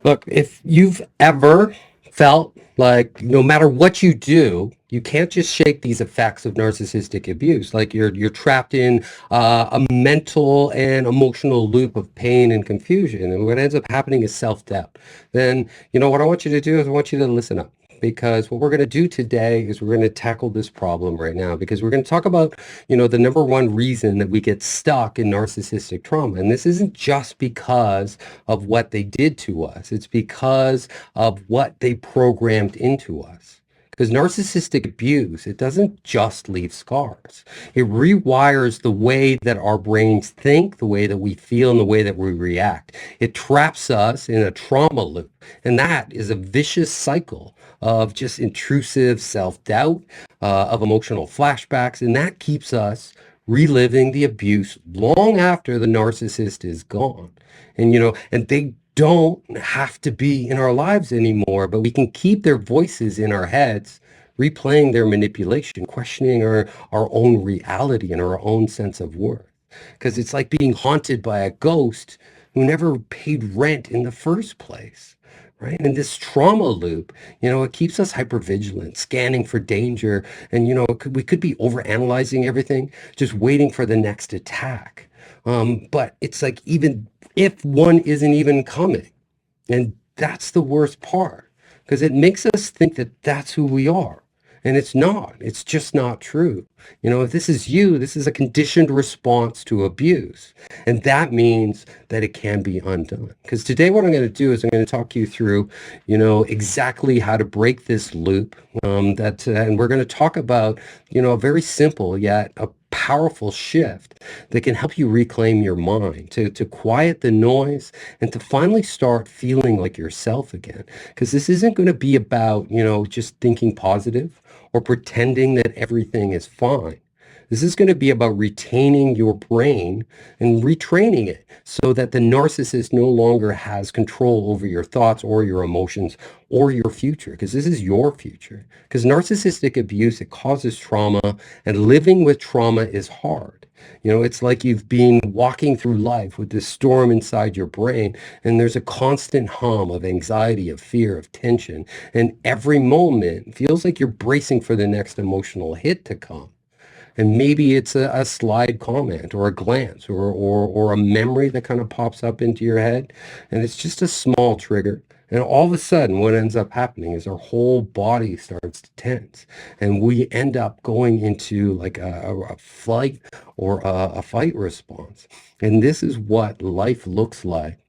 Look, if you've ever felt like no matter what you do, you can't just shake these effects of narcissistic abuse. Like you're trapped in a mental and emotional loop of pain and confusion, and what ends up happening is self-doubt. Then you know what I want you to do is I want you to listen up. Because what we're going to do today is we're going to tackle this problem right now because we're going to talk about, the number one reason that we get stuck in narcissistic trauma. And this isn't just because of what they did to us. It's because of what they programmed into us. Because narcissistic abuse, it doesn't just leave scars. It rewires the way that our brains think, the way that we feel, and the way that we react. It traps us in a trauma loop. And that is a vicious cycle of just intrusive self-doubt, of emotional flashbacks. And that keeps us reliving the abuse long after the narcissist is gone. And they don't have to be in our lives anymore, but we can keep their voices in our heads, replaying their manipulation, questioning our own reality and our own sense of worth. Because it's like being haunted by a ghost who never paid rent in the first place. Right. And this trauma loop, it keeps us hypervigilant, scanning for danger. And, we could be overanalyzing everything, just waiting for the next attack. But it's like even if one isn't even coming, and that's the worst part, because it makes us think that that's who we are. And it's not. It's just not true. If this is you, this is a conditioned response to abuse. And that means that it can be undone. Because today what I'm going to do is I'm going to talk you through, exactly how to break this loop. And we're going to talk about, a very simple yet a powerful shift that can help you reclaim your mind, to quiet the noise and to finally start feeling like yourself again. Because this isn't going to be about, just thinking positive or pretending that everything is fine. This is going to be about retaining your brain and retraining it so that the narcissist no longer has control over your thoughts or your emotions or your future, because this is your future. Because narcissistic abuse, it causes trauma, and living with trauma is hard. It's like you've been walking through life with this storm inside your brain, and there's a constant hum of anxiety, of fear, of tension. And every moment feels like you're bracing for the next emotional hit to come. And maybe it's a slide comment or a glance or a memory that kind of pops up into your head. And it's just a small trigger. And all of a sudden, what ends up happening is our whole body starts to tense. And we end up going into like a flight or a fight response. And this is what life looks like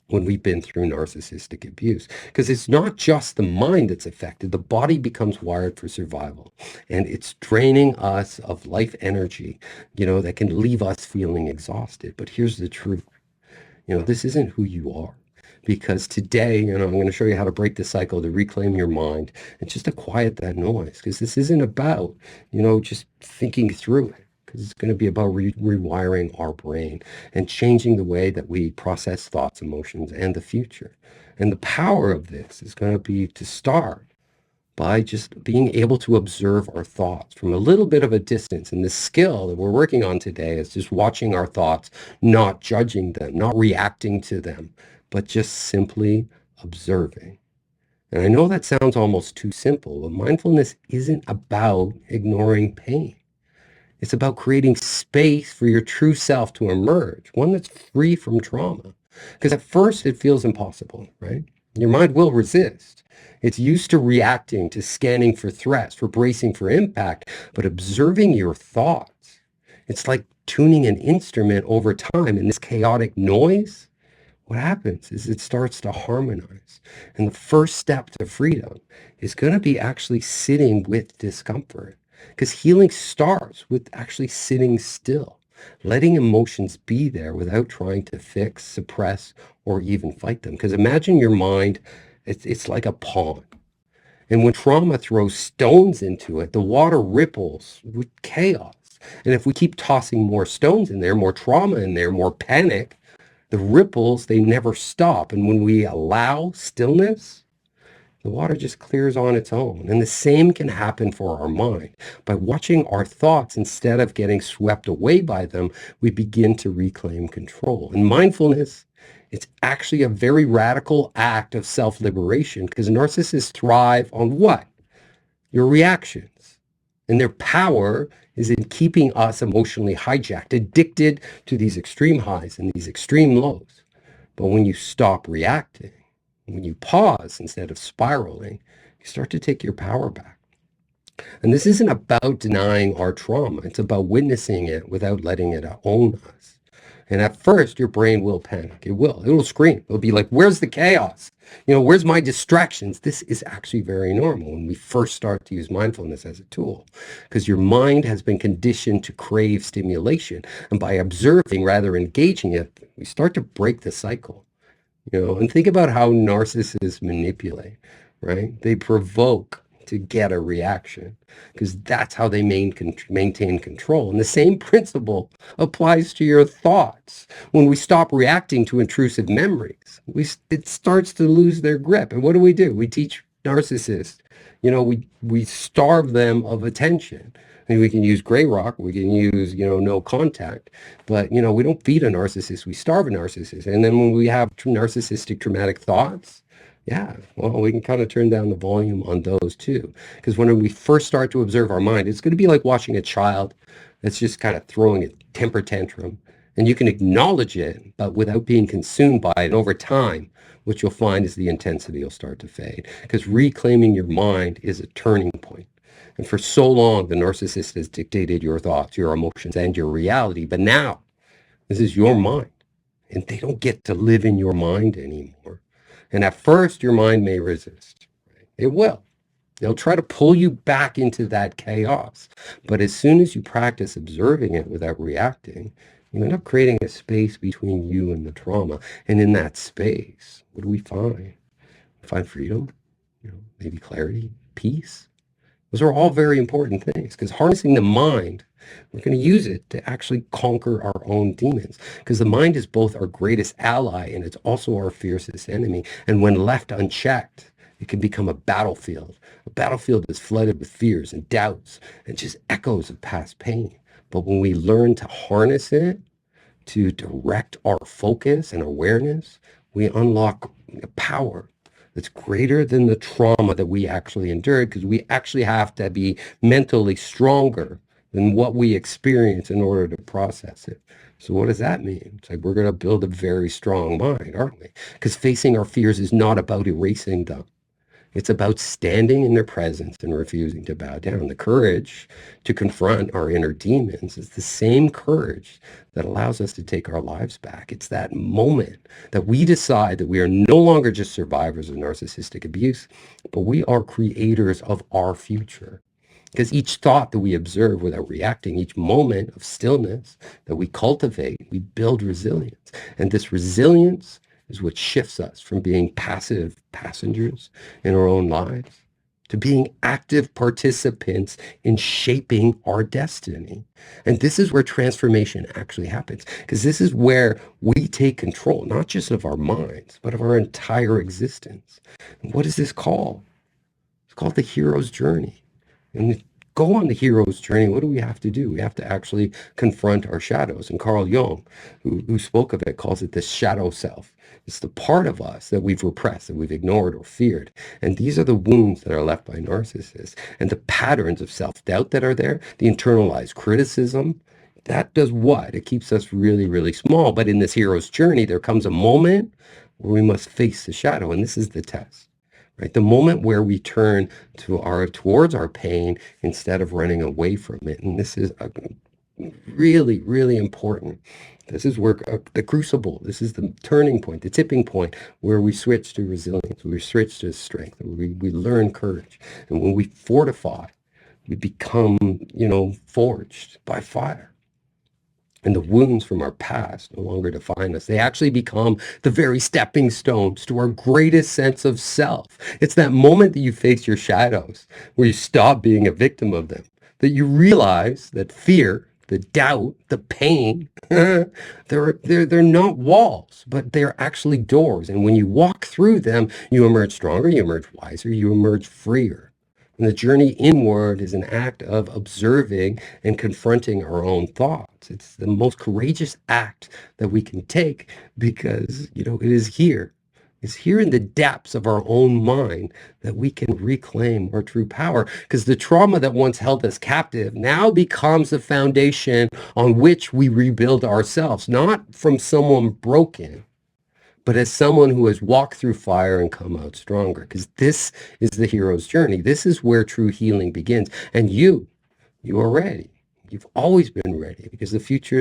when we've been through narcissistic abuse. Because it's not just the mind that's affected, the body becomes wired for survival. And it's draining us of life energy, that can leave us feeling exhausted. But here's the truth. This isn't who you are. Because today, I'm going to show you how to break the cycle, to reclaim your mind, and just to quiet that noise. Because this isn't about, just thinking through it. Because it's going to be about rewiring our brain and changing the way that we process thoughts, emotions, and the future. And the power of this is going to be to start by just being able to observe our thoughts from a little bit of a distance. And the skill that we're working on today is just watching our thoughts, not judging them, not reacting to them, but just simply observing. And I know that sounds almost too simple, but mindfulness isn't about ignoring pain. It's about creating space for your true self to emerge, one that's free from trauma. Because at first it feels impossible, right? Your mind will resist. It's used to reacting, to scanning for threats, for bracing for impact, but observing your thoughts, it's like tuning an instrument over time. In this chaotic noise, what happens is it starts to harmonize. And the first step to freedom is going to be actually sitting with discomfort. Because healing starts with actually sitting still, letting emotions be there without trying to fix, suppress, or even fight them. Because imagine your mind, it's like a pond. And when trauma throws stones into it, the water ripples with chaos. And if we keep tossing more stones in there, more trauma in there, more panic, the ripples, they never stop. And when we allow stillness, the water just clears on its own. And the same can happen for our mind. By watching our thoughts instead of getting swept away by them, we begin to reclaim control. And mindfulness, It's actually a very radical act of self-liberation because narcissists thrive on what? Your reactions. And their power is in keeping us emotionally hijacked, addicted to these extreme highs and these extreme lows. But when you stop reacting, when you pause instead of spiraling, you start to take your power back. And this isn't about denying our trauma. It's about witnessing it without letting it own us. And at first, your brain will panic. It will. It will scream. It'll be like, where's the chaos? Where's my distractions? This is actually very normal when we first start to use mindfulness as a tool, because your mind has been conditioned to crave stimulation. And by observing rather than engaging it, we start to break the cycle. And think about how narcissists manipulate, right? They provoke to get a reaction because that's how they maintain control. And the same principle applies to your thoughts. When we stop reacting to intrusive memories, it starts to lose their grip. And what do? We teach narcissists, we starve them of attention. I mean, we can use gray rock, we can use, no contact, but, we don't feed a narcissist, we starve a narcissist. And then when we have narcissistic traumatic thoughts, yeah, well, we can kind of turn down the volume on those too. Because when we first start to observe our mind, it's going to be like watching a child that's just kind of throwing a temper tantrum. And you can acknowledge it, but without being consumed by it. And over time, what you'll find is the intensity will start to fade. Because reclaiming your mind is a turning point. And for so long, the narcissist has dictated your thoughts, your emotions, and your reality. But now, this is your mind. And they don't get to live in your mind anymore. And at first, your mind may resist. Right? It will. They'll try to pull you back into that chaos. But as soon as you practice observing it without reacting, you end up creating a space between you and the trauma. And in that space, what do we find? We find freedom, maybe clarity, peace. Those are all very important things because harnessing the mind, we're going to use it to actually conquer our own demons because the mind is both our greatest ally and it's also our fiercest enemy. And when left unchecked, it can become a battlefield. A battlefield is flooded with fears and doubts and just echoes of past pain. But when we learn to harness it, to direct our focus and awareness, we unlock power that's greater than the trauma that we actually endured because we actually have to be mentally stronger than what we experience in order to process it. So what does that mean? It's like we're going to build a very strong mind, aren't we? Because facing our fears is not about erasing them. It's about standing in their presence and refusing to bow down. The courage to confront our inner demons is the same courage that allows us to take our lives back. It's that moment that we decide that we are no longer just survivors of narcissistic abuse, but we are creators of our future. Because each thought that we observe without reacting, each moment of stillness that we cultivate, we build resilience. And this resilience is what shifts us from being passive passengers in our own lives to being active participants in shaping our destiny. And this is where transformation actually happens, because this is where we take control, not just of our minds, but of our entire existence. And what is this called? It's called the hero's journey. And to go on the hero's journey, what do we have to do? We have to actually confront our shadows. And Carl Jung, who spoke of it, calls it the shadow self. It's the part of us that we've repressed, that we've ignored or feared. And these are the wounds that are left by narcissists. And the patterns of self-doubt that are there, the internalized criticism, that does what? It keeps us really, really small. But in this hero's journey, there comes a moment where we must face the shadow. And this is the test, right? The moment where we turn towards our pain instead of running away from it. And this is really, really important. This is where the crucible, this is the turning point, the tipping point where we switch to resilience, we switch to strength, we learn courage. And when we fortify, we become, forged by fire. And the wounds from our past no longer define us. They actually become the very stepping stones to our greatest sense of self. It's that moment that you face your shadows, where you stop being a victim of them, that you realize that fear, the doubt, the pain, they're not walls, but they're actually doors. And when you walk through them, you emerge stronger, you emerge wiser, you emerge freer. And the journey inward is an act of observing and confronting our own thoughts. It's the most courageous act that we can take because, it is here. It's here in the depths of our own mind that we can reclaim our true power. Because the trauma that once held us captive now becomes the foundation on which we rebuild ourselves, not from someone broken, but as someone who has walked through fire and come out stronger. Because this is the hero's journey. This is where true healing begins. And you are ready. You've always been ready because the future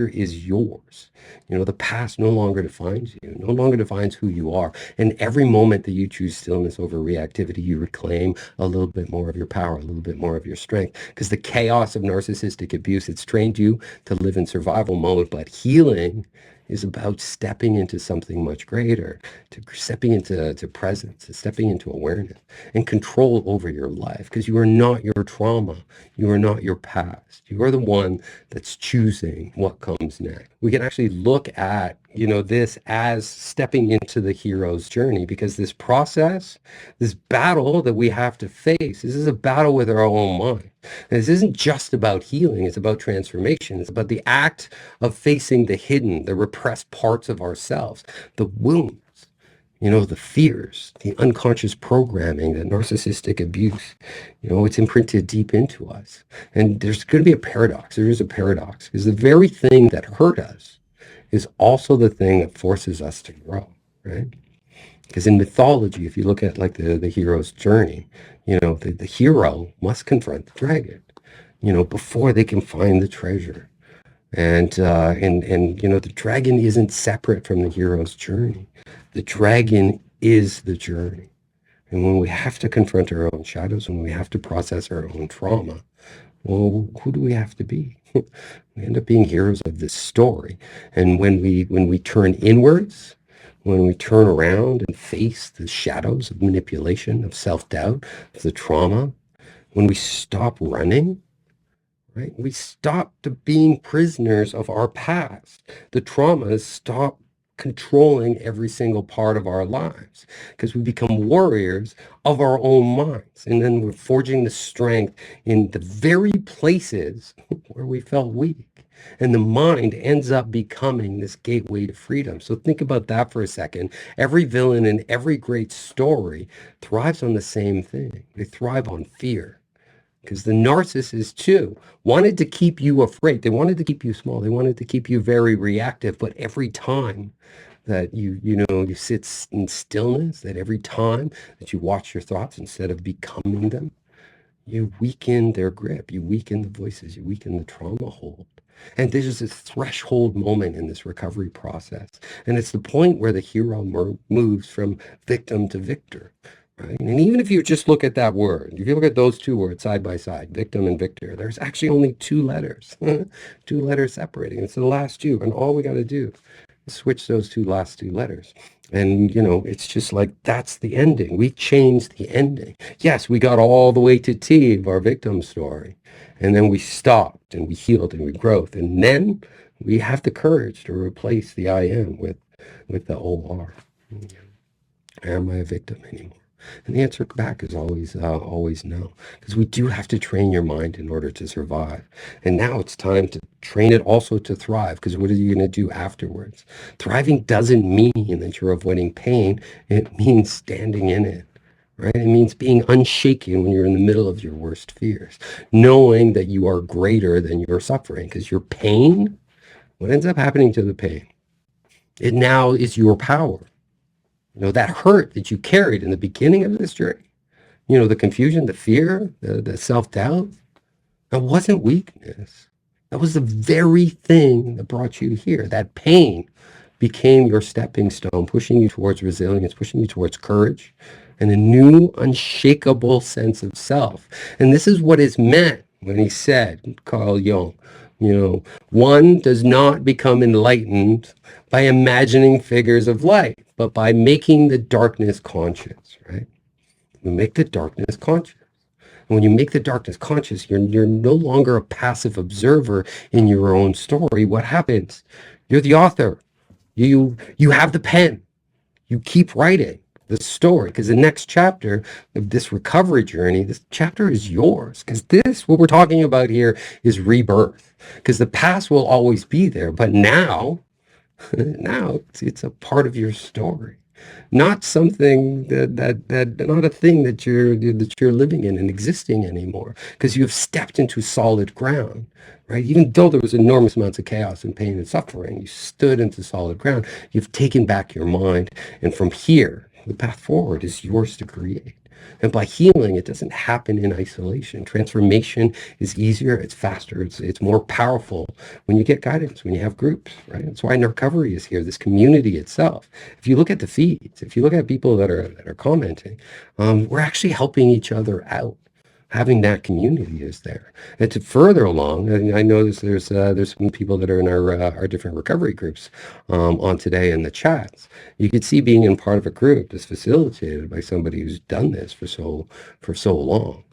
is yours. The past no longer defines you, no longer defines who you are. And every moment that you choose stillness over reactivity, you reclaim a little bit more of your power, a little bit more of your strength. Because the chaos of narcissistic abuse, it's trained you to live in survival mode, but healing is about stepping into something much greater, to stepping into presence, to stepping into awareness and control over your life. Because you are not your trauma. You are not your past. You are the one that's choosing what comes next. We can actually look at, this as stepping into the hero's journey, because this process, this battle that we have to face, this is a battle with our own mind. And this isn't just about healing. It's about transformation. It's about the act of facing the hidden, the repressed parts of ourselves, the wounds, the fears, the unconscious programming, the narcissistic abuse, it's imprinted deep into us. And there's going to be a paradox. There is a paradox because the very thing that hurt us is also the thing that forces us to grow, right? Because in mythology, if you look at like the hero's journey, the hero must confront the dragon, before they can find the treasure. And the dragon isn't separate from the hero's journey. The dragon is the journey. And when we have to confront our own shadows, when we have to process our own trauma, well, who do we have to be? We end up being heroes of this story. And when we turn inwards, when we turn around and face the shadows of manipulation, of self-doubt, of the trauma, when we stop running, right? We stop being prisoners of our past. The traumas stop controlling every single part of our lives because we become warriors of our own minds. And then we're forging the strength in the very places where we felt weak. And the mind ends up becoming this gateway to freedom. So think about that for a second. Every villain in every great story thrives on the same thing. They thrive on fear. Because the narcissist, too, wanted to keep you afraid. They wanted to keep you small. They wanted to keep you very reactive. But every time that you sit in stillness, that every time that you watch your thoughts instead of becoming them, you weaken their grip. You weaken the voices. You weaken the trauma hold. And there's this threshold moment in this recovery process. And it's the point where the hero moves from victim to victor. Right? And even if you just look at that word, if you look at those two words side by side, victim and victor, there's actually only two letters, two letters separating. It's the last two. And all we got to do is switch those last two letters. And, it's just like, that's the ending. We changed the ending. Yes, we got all the way to T of our victim story. And then we stopped and we healed and we growth. And then we have the courage to replace the I am with the OR. Am I a victim anymore? And the answer back is always no, because we do have to train your mind in order to survive. And now it's time to train it also to thrive, because what are you going to do afterwards? Thriving doesn't mean that you're avoiding pain. It means standing in it. Right? It means being unshaken when you're in the middle of your worst fears, knowing that you are greater than your suffering, because your pain, what ends up happening to the pain? It now is your power. That hurt that you carried in the beginning of this journey, the confusion, the fear, the self-doubt, that wasn't weakness. That was the very thing that brought you here. That pain became your stepping stone, pushing you towards resilience, pushing you towards courage, and a new unshakable sense of self. And this is what is meant when he said, Carl Jung, one does not become enlightened by imagining figures of light, but by making the darkness conscious, right? We make the darkness conscious. And when you make the darkness conscious, you're no longer a passive observer in your own story. What happens? You're the author. You have the pen. You keep writing. the story, because the next chapter of this recovery journey, this chapter is yours, because this, what we're talking about here, is rebirth, because the past will always be there, but now, now it's a part of your story, not something not a thing that you're living in and existing anymore, because you've stepped into solid ground, right? Even though there was enormous amounts of chaos and pain and suffering, you stood into solid ground. You've taken back your mind, and from here, the path forward is yours to create. And by healing, it doesn't happen in isolation. Transformation is easier, it's faster, it's more powerful when you get guidance, when you have groups, right? That's why Narcovery is here, this community itself. If you look at the feeds, if you look at people that are commenting, we're actually helping each other out. Having that community is there. And to further along, and I notice there's some people that are in our different recovery groups on today in the chats. You could see being in part of a group that's facilitated by somebody who's done this for so long.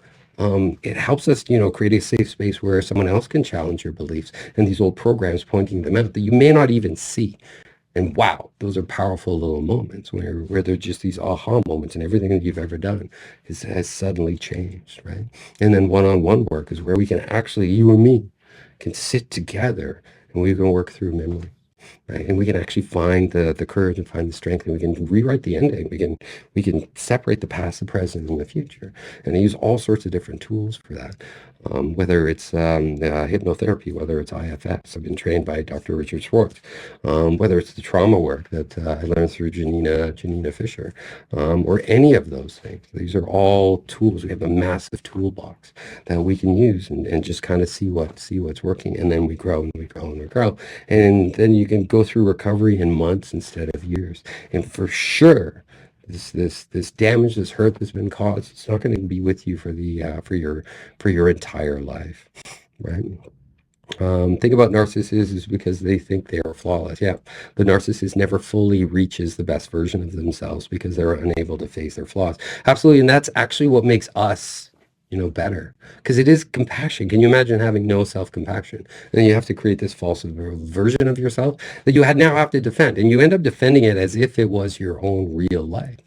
It helps us, create a safe space where someone else can challenge your beliefs and these old programs pointing them out that you may not even see. And wow, those are powerful little moments where they're just these aha moments, and everything that you've ever done has suddenly changed, right? And then one-on-one work is where we can actually, you and me, can sit together and we can work through memory. Right? And we can actually find the courage and find the strength, and we can rewrite the ending. We can separate the past, the present, and the future. And I use all sorts of different tools for that. Whether it's hypnotherapy, whether it's IFS. I've been trained by Dr. Richard Schwartz. Whether it's the trauma work that I learned through Janina Fisher, or any of those things. These are all tools. We have a massive toolbox that we can use and just kind of see what's working, and then we grow and we grow and we grow, and then you can go through recovery in months instead of years. And for sure, this damage, this hurt that's been caused, it's not going to be with you for your entire life, right? Think about narcissists because they think they are flawless. Yeah, the narcissist never fully reaches the best version of themselves because they're unable to face their flaws. Absolutely, and that's actually what makes us, better, because it is compassion. Can you imagine having no self-compassion? And you have to create this false version of yourself that you now have to defend, and you end up defending it as if it was your own real life.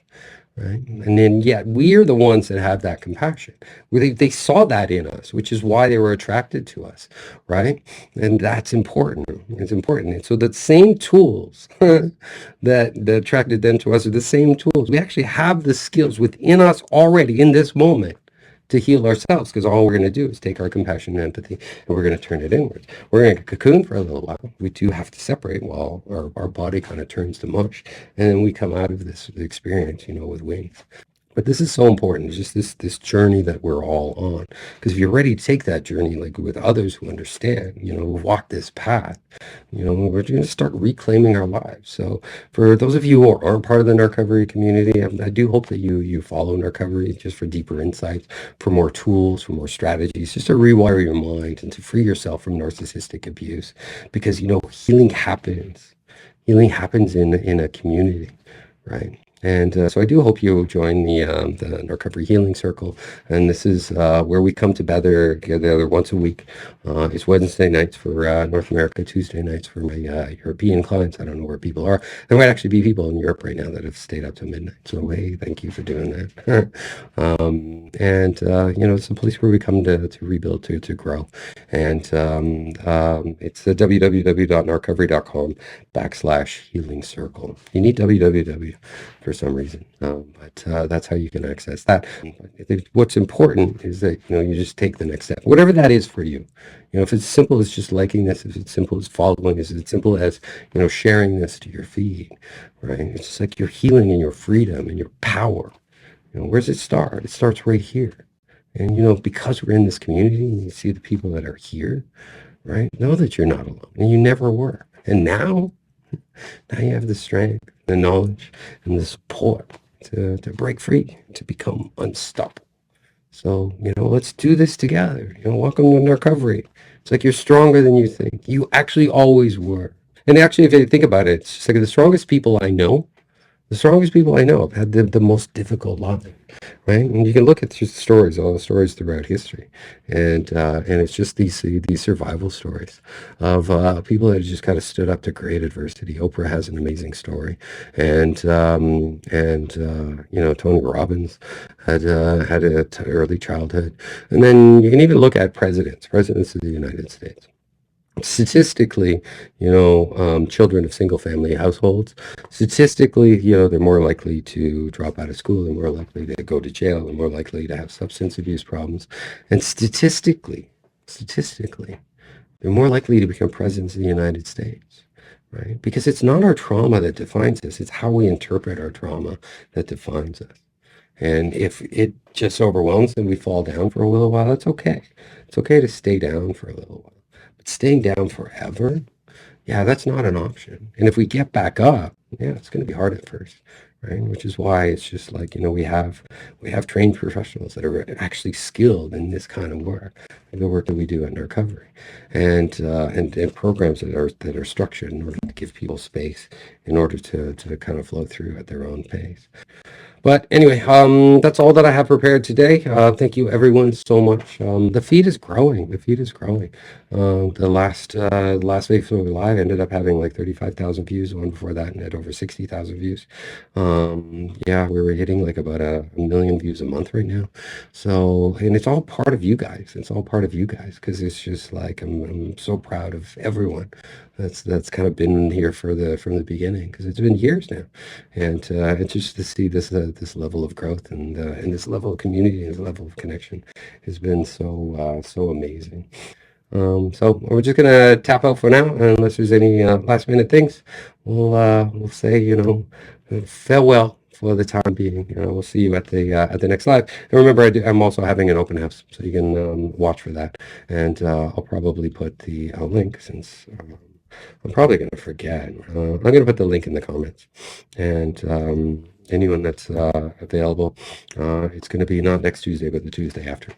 Right? And then yet we're the ones that have that compassion. They saw that in us, which is why they were attracted to us, right? And that's important. It's important. And so the same tools that attracted them to us are the same tools. We actually have the skills within us already in this moment to heal ourselves, because all we're going to do is take our compassion and empathy and we're going to turn it inwards. We're going to cocoon for a little while. We do have to separate while our body kind of turns to mush, and then we come out of this experience, with wings. But this is so important. It's just this journey that we're all on. Because if you're ready to take that journey, like with others who understand, walk this path, we're going to start reclaiming our lives. So for those of you who aren't part of the Narcovery community, I do hope that you follow Narcovery just for deeper insights, for more tools, for more strategies, just to rewire your mind and to free yourself from narcissistic abuse. Because, healing happens. Healing happens in a community, right? And so I do hope you join the Narcovery Healing Circle. And this is where we come together once a week. It's Wednesday nights for North America, Tuesday nights for my European clients. I don't know where people are. There might actually be people in Europe right now that have stayed up to midnight. So hey, thank you for doing that. It's a place where we come to rebuild, to grow. And it's www.narcovery.com/healing circle. You need www for some reason, but that's how you can access that. What's important is that you just take the next step, whatever that is for you. If it's simple as just liking this, if it's simple as following, if it's simple as sharing this to your feed, right? It's just like your healing and your freedom and your power. Where does it start? It starts right here. And because we're in this community and you see the people that are here, right? Know that you're not alone, and you never were. And now you have the strength, the knowledge, and the support to break free, to become unstoppable. So, let's do this together. Welcome to Narcovery. It's like you're stronger than you think. You actually always were. And actually, if you think about it, it's just like the strongest people I know, The strongest people I know have had the most difficult lives, right? And you can look at just stories, all the stories throughout history, and it's just these survival stories of people that just kind of stood up to great adversity. Oprah has an amazing story, and you know, Tony Robbins had a early childhood, and then you can even look at presidents of the United States. Statistically, you know, children of single-family households, statistically, you know, they're more likely to drop out of school, they're more likely to go to jail, they're more likely to have substance abuse problems, and statistically, they're more likely to become presidents of the United States, right? Because it's not our trauma that defines us, it's how we interpret our trauma that defines us. And if it just overwhelms and we fall down for a little while, that's okay. It's okay to stay down for a little while. But staying down forever, yeah, that's not an option. And if we get back up, yeah, it's going to be hard at first, right? Which is why it's just like, you know, we have trained professionals that are actually skilled in this kind of work, like the work that we do at Narcovery, and programs that are structured in order to give people space in order to kind of flow through at their own pace. But anyway, that's all that I have prepared today. Thank you everyone so much. The feed is growing. The feed is growing. The last week we live ended up having like 35,000 views. The one before that and had over 60,000 views. Yeah, we were hitting like about a million views a month right now. So, and it's all part of you guys. It's all part of you guys because it's just like I'm so proud of everyone that's kind of been here from the beginning because it's been years now, and just to see this level of growth and this level of community and this level of connection has been so amazing. So we're just gonna tap out for now, unless there's any last minute things. We'll say, you know, farewell for the time being. We'll see you at the next live. And remember, I'm also having an open house, so you can watch for that. And I'll probably put the link since I'm probably going to forget. I'm going to put the link in the comments, and anyone that's available, it's going to be not next Tuesday, but the Tuesday after.